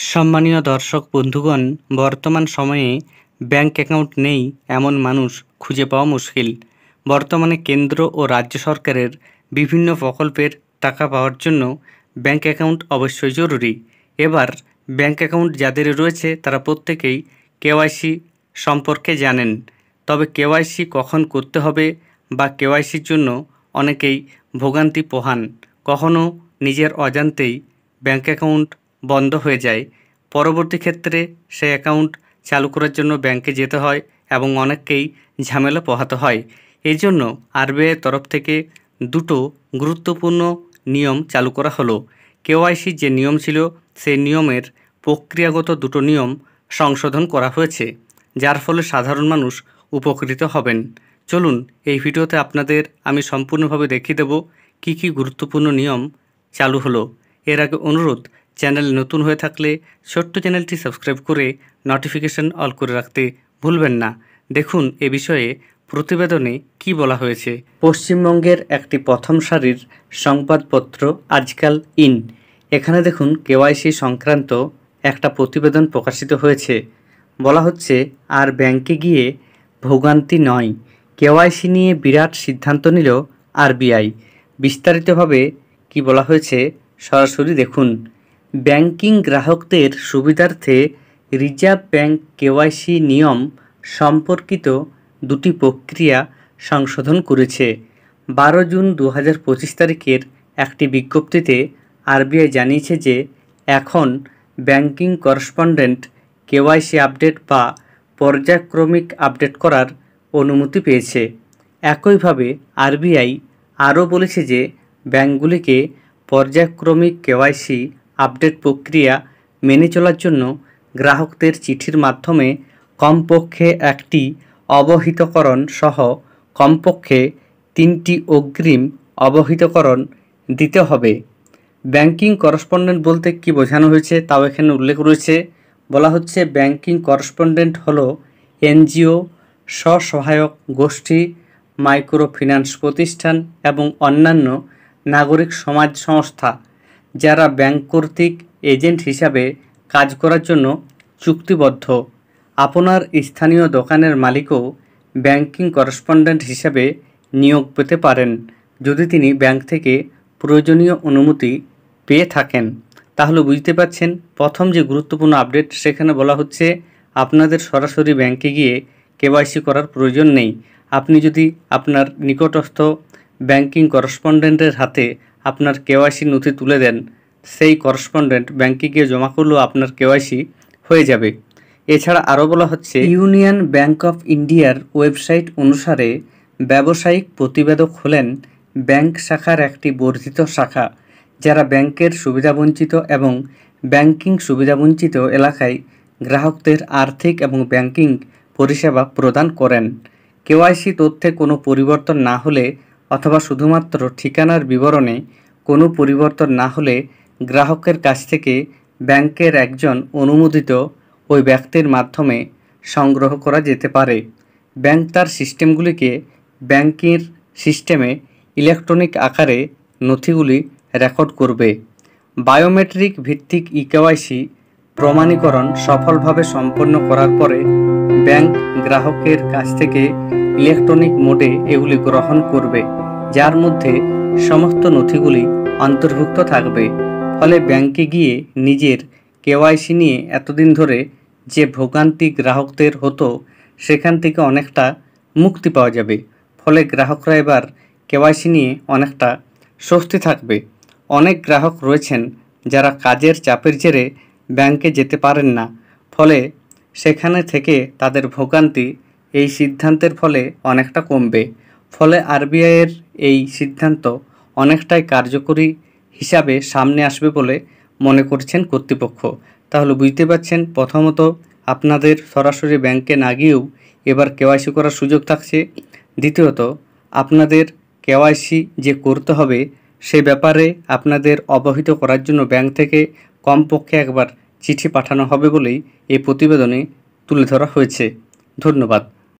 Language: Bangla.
সম্মানীয় দর্শক বন্ধুগণ, বর্তমান সময়ে ব্যাংক অ্যাকাউন্ট নেই এমন মানুষ খুঁজে পাওয়া মুশকিল। বর্তমানে কেন্দ্র ও রাজ্য সরকারের বিভিন্ন প্রকল্পের টাকা পাওয়ার জন্য ব্যাংক অ্যাকাউন্ট অবশ্যই জরুরি। এবার ব্যাংক অ্যাকাউন্ট যাদের রয়েছে তারা প্রত্যেকেই কেওয়াইসি সম্পর্কে জানেন। তবে কেওয়াইসি কখন করতে হবে বা কেওয়াইসির জন্য অনেকেই ভোগান্তি পোহান। কখনো নিজের অজান্তেই ব্যাংক অ্যাকাউন্ট বন্ধ হয়ে যায়। পরবর্তী ক্ষেত্রে সেই অ্যাকাউন্ট চালু করার জন্য ব্যাংকে যেতে হয় এবং অনেককেই ঝামেলা পোহাতে হয়। এই জন্য আরবিআইয়ের তরফ থেকে দুটো গুরুত্বপূর্ণ নিয়ম চালু করা হলো। কেওয়াইসির যে নিয়ম ছিল সেই নিয়মের প্রক্রিয়াগত দুটো নিয়ম সংশোধন করা হয়েছে, যার ফলে সাধারণ মানুষ উপকৃত হবেন। চলুন এই ভিডিওতে আপনাদের আমি সম্পূর্ণভাবে দেখিয়ে দেব কী কী গুরুত্বপূর্ণ নিয়ম চালু হলো। এর আগে অনুরোধ, চ্যানেল নতুন হয়ে থাকলে ছোট্ট চ্যানেলটি সাবস্ক্রাইব করে নোটিফিকেশন অল করে রাখতে ভুলবেন না। দেখুন এ বিষয়ে প্রতিবেদনে কি বলা হয়েছে। পশ্চিমবঙ্গের একটি প্রথম সারির সংবাদপত্র আজকাল ইন, এখানে দেখুন কেওয়াইসি সংক্রান্ত একটা প্রতিবেদন প্রকাশিত হয়েছে। বলা হচ্ছে আর ব্যাংকে গিয়ে ভোগান্তি নয়, কেওয়াইসি নিয়ে বিরাট সিদ্ধান্ত নিল আরবিআই। বিস্তারিতভাবে কি বলা হয়েছে সরাসরি দেখুন। ব্যাংকিং গ্রাহকদের সুবিধার্থে রিজার্ভ ব্যাংক কেওয়াইসি নিয়ম সম্পর্কিত দুটি প্রক্রিয়া সংশোধন করেছে। 12 জুন 2025 তারিখের একটি বিজ্ঞপ্তিতে আরবিআই জানিয়েছে যে এখন ব্যাংকিং করেসপন্ডেন্ট কেওয়াইসি আপডেট বা পর্যায়ক্রমিক আপডেট করার অনুমতি পেয়েছে। একইভাবে আরবিআই আরও বলেছে যে ব্যাংকগুলিকে পর্যায়ক্রমিক কেওয়াইসি আপডেট প্রক্রিয়া মেনে চলার জন্য গ্রাহকদের চিঠির মাধ্যমে কমপক্ষে একটি অবহিতকরণ সহ কমপক্ষে 3টি অগ্রিম অবহিতকরণ দিতে হবে। ব্যাংকিং করেসপন্ডেন্ট বলতে কি বোঝানো হয়েছে তাও এখানে উল্লেখ রয়েছে। বলা হচ্ছে ব্যাংকিং করেসপন্ডেন্ট হলো এনজিও, স্বসহায়ক গোষ্ঠী, মাইক্রো ফিন্যান্স প্রতিষ্ঠান এবং অন্যান্য নাগরিক সমাজ সংস্থা যারা ব্যাংক কর্তৃক এজেন্ট হিসাবে কাজ করার জন্য চুক্তিবদ্ধ। আপনার স্থানীয় দোকানের মালিকও ব্যাংকিং করেসপন্ডেন্ট হিসাবে নিয়োগ পেতে পারেন যদি তিনি ব্যাংক থেকে প্রয়োজনীয় অনুমতি পেয়ে থাকেন। তাহলে বুঝতে পারছেন প্রথম যে গুরুত্বপূর্ণ আপডেট, সেখানে বলা হচ্ছে আপনাদের সরাসরি ব্যাংকে গিয়ে কেওয়াইসি করার প্রয়োজন নেই। আপনি যদি আপনার নিকটস্থ ব্যাংকিং করেসপন্ডেন্টের হাতে আপনার কেওয়াইসি নথি তুলে দেন, সেই করেসপন্ডেন্ট ব্যাংকে গিয়ে জমা করলেও আপনার কেওয়াইসি হয়ে যাবে। এছাড়া আরও বলা হচ্ছে ইউনিয়ন ব্যাংক অফ ইন্ডিয়ার ওয়েবসাইট অনুসারে ব্যবসায়িক প্রতিবেদক হলেন ব্যাংক শাখার একটি বর্ধিত শাখা যারা ব্যাংকের সুবিধাবঞ্চিত এবং ব্যাংকিং সুবিধাবঞ্চিত এলাকায় গ্রাহকদের আর্থিক এবং ব্যাংকিং পরিষেবা প্রদান করেন। কেওয়াইসি তথ্যে কোনো পরিবর্তন না হলে অথবা শুধুমাত্র ঠিকানার বিবরণে কোনো পরিবর্তন না হলে গ্রাহকের কাছ থেকে ব্যাংকের একজন অনুমোদিত ওই ব্যক্তির মাধ্যমে সংগ্রহ করা যেতে পারে। ব্যাংক তার সিস্টেমগুলিকে ব্যাংকের সিস্টেমে ইলেকট্রনিক আকারে নথিগুলি রেকর্ড করবে। বায়োমেট্রিক ভিত্তিক ইকেওয়াইসি প্রমাণীকরণ সফলভাবে সম্পন্ন করার পরে ব্যাংক গ্রাহকের কাছ থেকে ইলেকট্রনিক মোডে এগুলি গ্রহণ করবে, যার মধ্যে সমস্ত নথিগুলি অন্তর্ভুক্ত থাকবে। ফলে ব্যাংকে গিয়ে নিজের কেওয়াইসি নিয়ে এতদিন ধরে যে ভোগান্তি গ্রাহকদের হতো সেখান থেকে অনেকটা মুক্তি পাওয়া যাবে। ফলে গ্রাহকরা এবার কেওয়াইসি নিয়ে অনেকটা স্বস্তি থাকবে। অনেক গ্রাহক রয়েছেন যারা কাজের চাপের জেরে ব্যাংকে যেতে পারেন না, ফলে সেখানে থেকে তাদের ভোগান্তি এই সিদ্ধান্তের ফলে অনেকটা কমবে। ফলে আরবিআইয়ের এই সিদ্ধান্ত অনেকটাই কার্যকরী হিসাবে সামনে আসবে বলে মনে করছেন কর্তৃপক্ষ। তাহলে বুঝতে পারছেন, প্রথমত আপনাদের সরাসরি ব্যাংকে না গিয়েও এবার কেওয়াইসি করার সুযোগ থাকছে। দ্বিতীয়ত আপনাদের কেওয়াইসি যে করতে হবে সে ব্যাপারে আপনাদের অবহিত করার জন্য ব্যাংক থেকে কমপক্ষে একবার চিঠি পাঠানো হবে বলেই এই প্রতিবেদনে তুলে ধরা হয়েছে। ধন্যবাদ।